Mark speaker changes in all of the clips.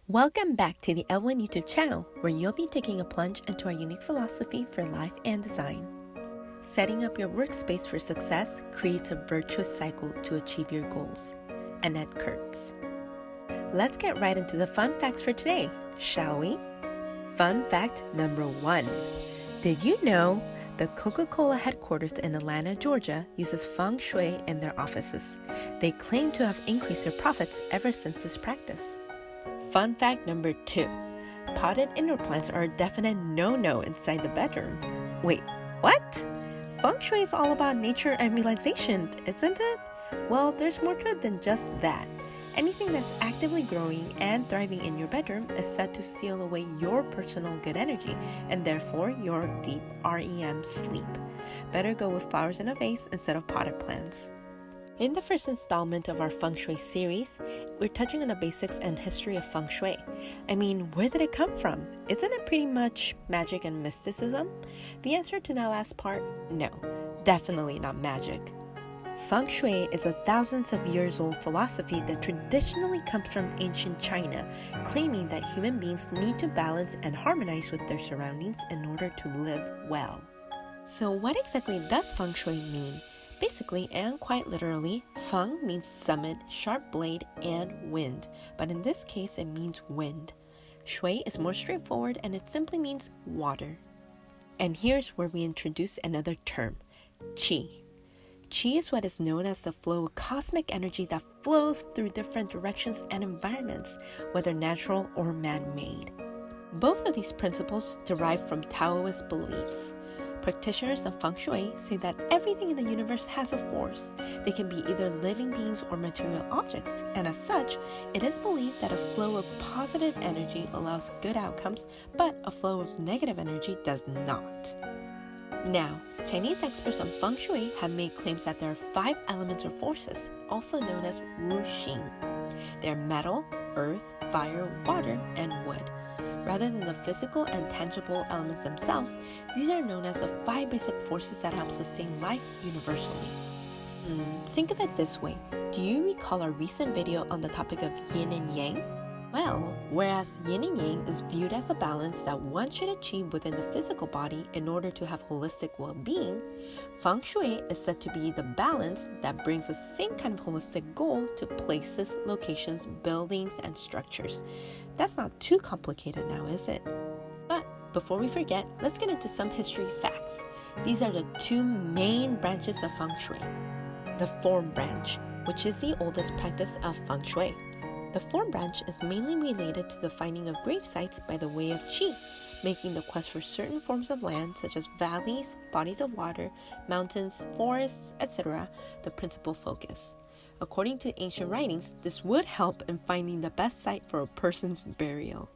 Speaker 1: Welcome back to the Elwin YouTube channel, where you'll be taking a plunge into our unique philosophy for life and design. Setting up your workspace for success creates a virtuous cycle to achieve your goals. Annette Kurtz. Let's get right into the fun facts for today, shall we? Fun fact number 1. Did you know the Coca-Cola headquarters in Atlanta, Georgia uses feng shui in their offices? They claim to have increased their profits ever since this practice. Fun fact number 2. Potted indoor plants are a definite no-no inside the bedroom. Wait, what? Feng Shui is all about nature and relaxation, isn't it? Well, there's more to it than just that. Anything that's actively growing and thriving in your bedroom is said to seal away your personal good energy and therefore your deep REM sleep. Better go with flowers in a vase instead of potted plants. In the first installment of our Feng Shui series, we're touching on the basics and history of Feng Shui. I mean, where did it come from? Isn't it pretty much magic and mysticism? The answer to that last part, no, definitely not magic. Feng Shui is a thousands of years old philosophy that traditionally comes from ancient China, claiming that human beings need to balance and harmonize with their surroundings in order to live well. So what exactly does Feng Shui mean? Basically, and quite literally, Feng means summit, sharp blade, and wind, but in this case it means wind. Shui is more straightforward and it simply means water. And here's where we introduce another term, Qi. Qi is what is known as the flow of cosmic energy that flows through different directions and environments, whether natural or man-made. Both of these principles derive from Taoist beliefs. Practitioners of Feng Shui say that everything in the universe has a force. They can be either living beings or material objects, and as such, it is believed that a flow of positive energy allows good outcomes, but a flow of negative energy does not. Now, Chinese experts on Feng Shui have made claims that there are 5 elements or forces, also known as Wu Xing. They are metal, earth, fire, water, and wood. Rather than the physical and tangible elements themselves, these are known as the 5 basic forces that help sustain life universally. Think of it this way. Do you recall our recent video on the topic of yin and yang? Well, whereas yin and yang is viewed as a balance that one should achieve within the physical body in order to have holistic well-being, Feng Shui is said to be the balance that brings the same kind of holistic goal to places, locations, buildings, and structures. That's not too complicated now, is it? But before we forget, let's get into some history facts. These are the 2 main branches of Feng Shui. The form branch, which is the oldest practice of Feng Shui. The form branch is mainly related to the finding of grave sites by the way of Qi, making the quest for certain forms of land such as valleys, bodies of water, mountains, forests, etc. the principal focus. According to ancient writings, this would help in finding the best site for a person's burial.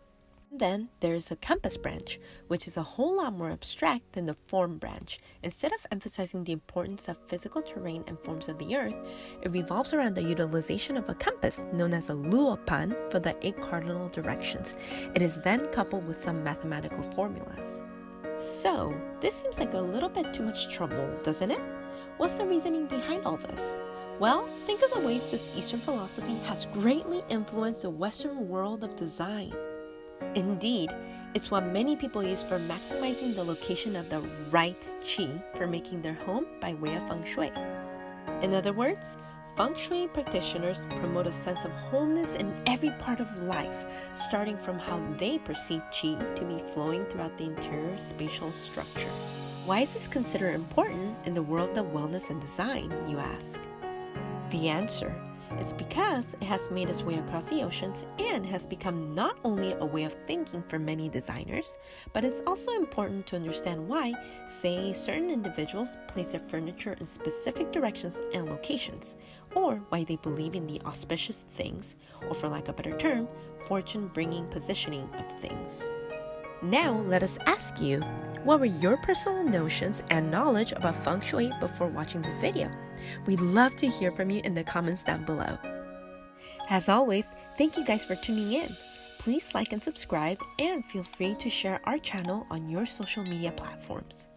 Speaker 1: Then there is a compass branch, which is a whole lot more abstract than the form branch. Instead of emphasizing the importance of physical terrain and forms of the earth, it revolves around the utilization of a compass known as a luopan for the 8 cardinal directions. It is then coupled with some mathematical formulas. So, this seems like a little bit too much trouble, doesn't it? What's the reasoning behind all this? Well, think of the ways this Eastern philosophy has greatly influenced the Western world of design. Indeed, it's what many people use for maximizing the location of the right Qi for making their home by way of Feng Shui. In other words, Feng Shui practitioners promote a sense of wholeness in every part of life, starting from how they perceive Qi to be flowing throughout the interior spatial structure. Why is this considered important in the world of wellness and design, you ask? The answer is because it has made its way across the oceans and has become not only a way of thinking for many designers, but it's also important to understand why, say, certain individuals place their furniture in specific directions and locations, or why they believe in the auspicious things, or for lack of a better term, fortune-bringing positioning of things. Now, let us ask you, what were your personal notions and knowledge about Feng Shui before watching this video? We'd love to hear from you in the comments down below. As always, thank you guys for tuning in. Please like and subscribe, and feel free to share our channel on your social media platforms.